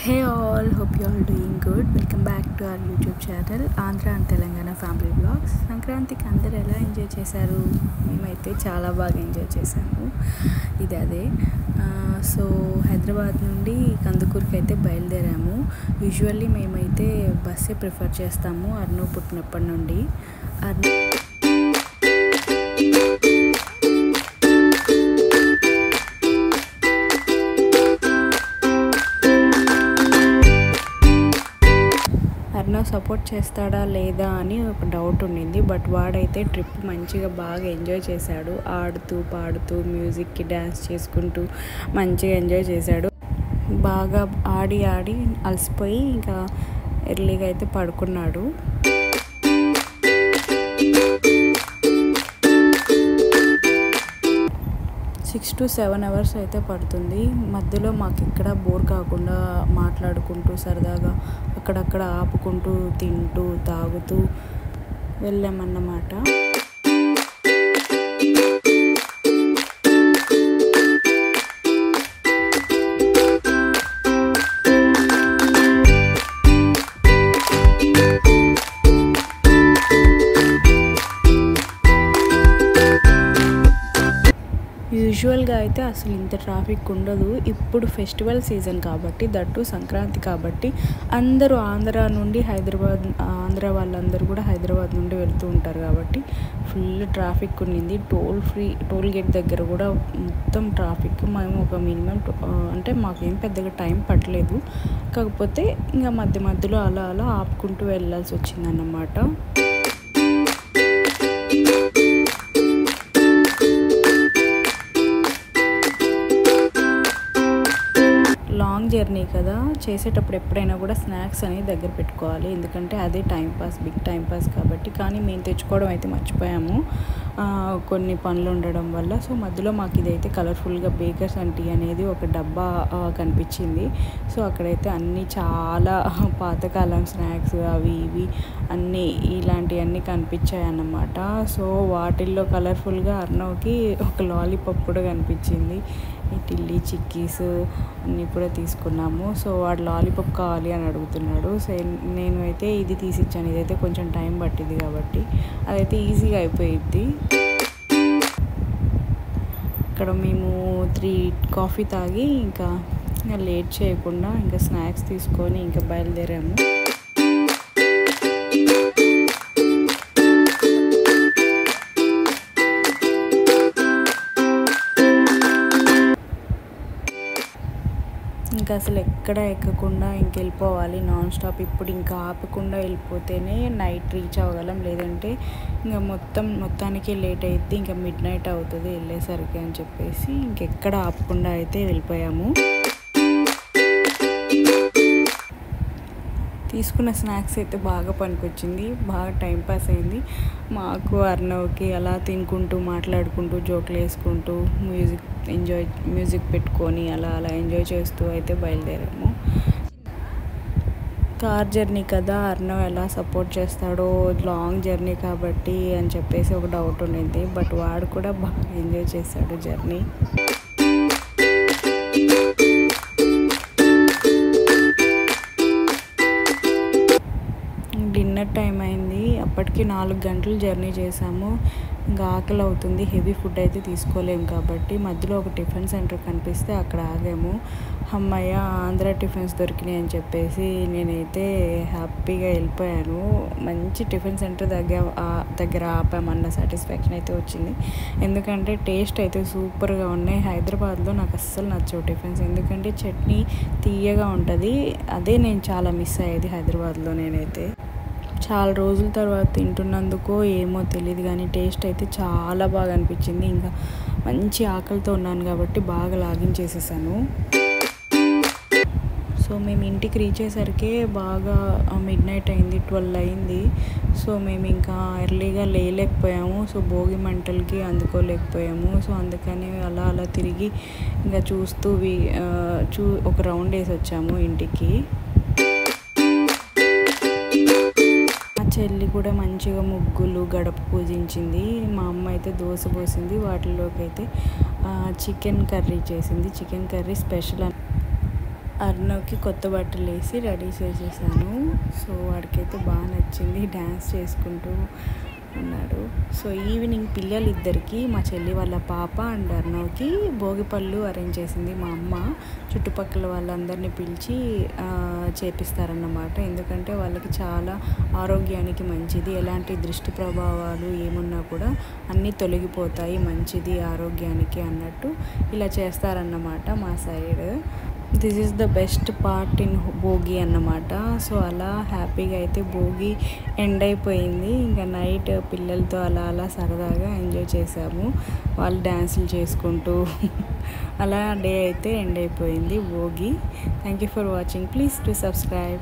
Hey all, hope you all doing good. Welcome back to our YouTube channel Andhra and Telangana Family Vlogs. సంక్రాంతికి అందరూ ఎలా enjoy చేశారు? మేమైతే చాలా బాగా ఎంజాయ్ చేశాము. ఇది అదే సో హైదరాబాద్ నుండి కందుకూరుకి అయితే బయలుదేరాము. యూజువల్లీ మేమైతే బస్సే ప్రిఫర్ చేస్తాము అర్నవ్ పుట్టినప్పటి నుండి. అర్నవ్ సపోర్ట్ చేస్తాడా లేదా అని ఒక డౌట్ ఉండింది. బట్ వాడైతే ట్రిప్ మంచిగా బాగా ఎంజాయ్ చేశాడు. ఆడుతూ పాడుతూ మ్యూజిక్కి డ్యాన్స్ చేసుకుంటూ మంచిగా ఎంజాయ్ చేశాడు. బాగా ఆడి అలసిపోయి ఇంకా ఎర్లీగా అయితే పడుకున్నాడు. 6 to 7 hours అయితే పడుతుంది. మధ్యలో మాకు ఇక్కడ బోర్ కాకుండా మాట్లాడుకుంటూ సరదాగా అక్కడక్కడ ఆపుకుంటూ తింటూ తాగుతూ వెళ్ళామన్నమాట. యూజువల్గా అయితే అసలు ఇంత ట్రాఫిక్ ఉండదు. ఇప్పుడు ఫెస్టివల్ సీజన్ కాబట్టి, దట్టు సంక్రాంతి కాబట్టి అందరూ ఆంధ్ర నుండి హైదరాబాద్, ఆంధ్ర వాళ్ళందరూ కూడా హైదరాబాద్ నుండి వెళ్తూ ఉంటారు కాబట్టి ఫుల్ ట్రాఫిక్ ఉండింది. టోల్ గేట్ దగ్గర కూడా మొత్తం ట్రాఫిక్. మేము ఒక మినిమం అంటే మాకేం పెద్దగా టైం పట్టలేదు, కాకపోతే ఇంకా మధ్యలో అలా ఆపుకుంటూ వెళ్ళాల్సి వచ్చిందన్నమాట. లాంగ్ జర్నీ కదా, చేసేటప్పుడు ఎప్పుడైనా కూడా స్నాక్స్ అనేది దగ్గర పెట్టుకోవాలి. ఎందుకంటే అదే టైంపాస్, బిగ్ టైంపాస్ కాబట్టి. కానీ మేము తెచ్చుకోవడం అయితే మర్చిపోయాము కొన్ని పనులు ఉండడం వల్ల. సో మధ్యలో మాకు ఇదైతే కలర్ఫుల్గా బేకర్స్ అండ్ టీ అనేది ఒక డబ్బా కనిపించింది. సో అక్కడైతే అన్నీ చాలా పాతకాలం స్నాక్స్ అవి ఇవి అన్నీ ఇలాంటివన్నీ కనిపించాయి అన్నమాట. సో వాటిల్లో కలర్ఫుల్గా అర్నవ్కి ఒక లాలీపాప్ కూడా కనిపించింది. ఈ టిల్లీ చిక్కీస్ అన్నీ కూడా తీసుకున్నాము. సో వాడు లాలీపాప్ కావాలి అని అడుగుతున్నాడు. సో నేను అయితే ఇది తీసిచ్చాను. ఇదైతే కొంచెం టైం పట్టింది కాబట్టి అదైతే ఈజీగా అయిపోయిద్ది. ఇక్కడ మేము 3 కాఫీ తాగి ఇంకా లేట్ చేయకుండా ఇంకా స్నాక్స్ తీసుకొని ఇంకా బయలుదేరాము. ఇంకా అసలు ఎక్కడ ఎక్కకుండా ఇంకెళ్ళిపోవాలి నాన్ స్టాప్. ఇప్పుడు ఇంకా ఆపకుండా వెళ్ళిపోతేనే నైట్ రీచ్ అవ్వగలం, లేదంటే ఇంకా మొత్తానికి లేట్ అయిద్ది. ఇంకా మిడ్ నైట్ అవుతుంది వెళ్ళేసరికి అని చెప్పేసి ఇంకెక్కడ ఆపకుండా అయితే వెళ్ళిపోయాము. తీసుకున్న స్నాక్స్ అయితే బాగా పనికొచ్చింది, బాగా టైంపాస్ అయింది మాకు అర్నవ్కి. అలా తినుకుంటూ మాట్లాడుకుంటూ జోకులు వేసుకుంటూ మ్యూజిక్ పెట్టుకొని అలా ఎంజాయ్ చేస్తూ అయితే బయలుదేరాము. కార్ జర్నీ కదా, అర్నవ్ ఎలా సపోర్ట్ చేస్తాడో, లాంగ్ జర్నీ కాబట్టి అని చెప్పేసి ఒక డౌట్ ఉండింది. బట్ వాడు కూడా బాగా ఎంజాయ్ చేశాడు జర్నీ. డిన్నర్ టైం అయింది. అప్పటికి 4 గంటలు జర్నీ చేసాము. ఇంకా ఆకలి అవుతుంది. హెవీ ఫుడ్ అయితే తీసుకోలేము కాబట్టి మధ్యలో ఒక టిఫిన్ సెంటర్ కనిపిస్తే అక్కడ ఆగాము. అమ్మయ్య, ఆంధ్ర టిఫిన్స్ దొరికినాయి అని చెప్పేసి నేనైతే హ్యాపీగా వెళ్ళిపోయాను. మంచి టిఫిన్ సెంటర్ దగ్గర ఆపామన్న సాటిస్ఫాక్షన్ అయితే వచ్చింది. ఎందుకంటే టేస్ట్ అయితే సూపర్గా ఉన్నాయి. హైదరాబాద్లో నాకు అస్సలు నచ్చవు టిఫిన్స్, ఎందుకంటే చట్నీ తీయగా ఉంటుంది. అదే నేను చాలా మిస్ అయ్యేది హైదరాబాద్లో. నేనైతే చాలా రోజుల తర్వాత తింటున్నందుకో ఏమో తెలియదు కానీ టేస్ట్ అయితే చాలా బాగా అనిపించింది. ఇంకా మంచి ఆకలితో ఉన్నాను కాబట్టి బాగా లాగించేసేసాను. సో మేము ఇంటికి రీచ్ అయ్యేసరికి బాగా మిడ్ నైట్ అయింది, 12 అయింది. సో మేము ఇంకా ఎర్లీగా లేలేకపోయాము. సో భోగి మంటలకి అందుకోలేకపోయాము. సో అందుకని అలా తిరిగి ఇంకా చూస్తూ ఒక రౌండ్ వేసి వచ్చాము ఇంటికి. చెల్లి కూడా మంచిగా ముగ్గులు గడప పూజించింది. మా అమ్మ అయితే దోశ పోసింది. వాటిలోకి అయితే చికెన్ కర్రీ చేసింది. చికెన్ కర్రీ స్పెషల్ అర్ణవ్కి కొత్త బట్టలు వేసి రెడీ చేసేసాను. సో వాడికైతే బాగా నచ్చింది, డ్యాన్స్ చేసుకుంటూ ఉన్నాడు. సో ఈవినింగ్ పిల్లలిద్దరికి, మా చెల్లి వాళ్ళ పాప అండ్ అర్ణవ్కి భోగిపళ్ళు అరేంజ్ చేసింది మా అమ్మ. చుట్టుపక్కల వాళ్ళందరినీ పిలిచి చేపిస్తారన్నమాట. ఎందుకంటే వాళ్ళకి చాలా ఆరోగ్యానికి మంచిది, ఎలాంటి దృష్టి ప్రభావాలు ఏమున్నా కూడా అన్నీ తొలగిపోతాయి, మంచిది ఆరోగ్యానికి అన్నట్టు ఇలా చేస్తారన్నమాట మా side. This is the best part in Bhogi అన్నమాట. సో అలా హ్యాపీగా అయితే భోగి ఎండ్ అయిపోయింది. ఇంకా నైట్ పిల్లలతో అలా సరదాగా ఎంజాయ్ చేసాము, వాళ్ళు డ్యాన్సులు చేసుకుంటూ అలా డే అయితే ఎండ్ అయిపోయింది Bhogi. Thank you for watching. Please to subscribe.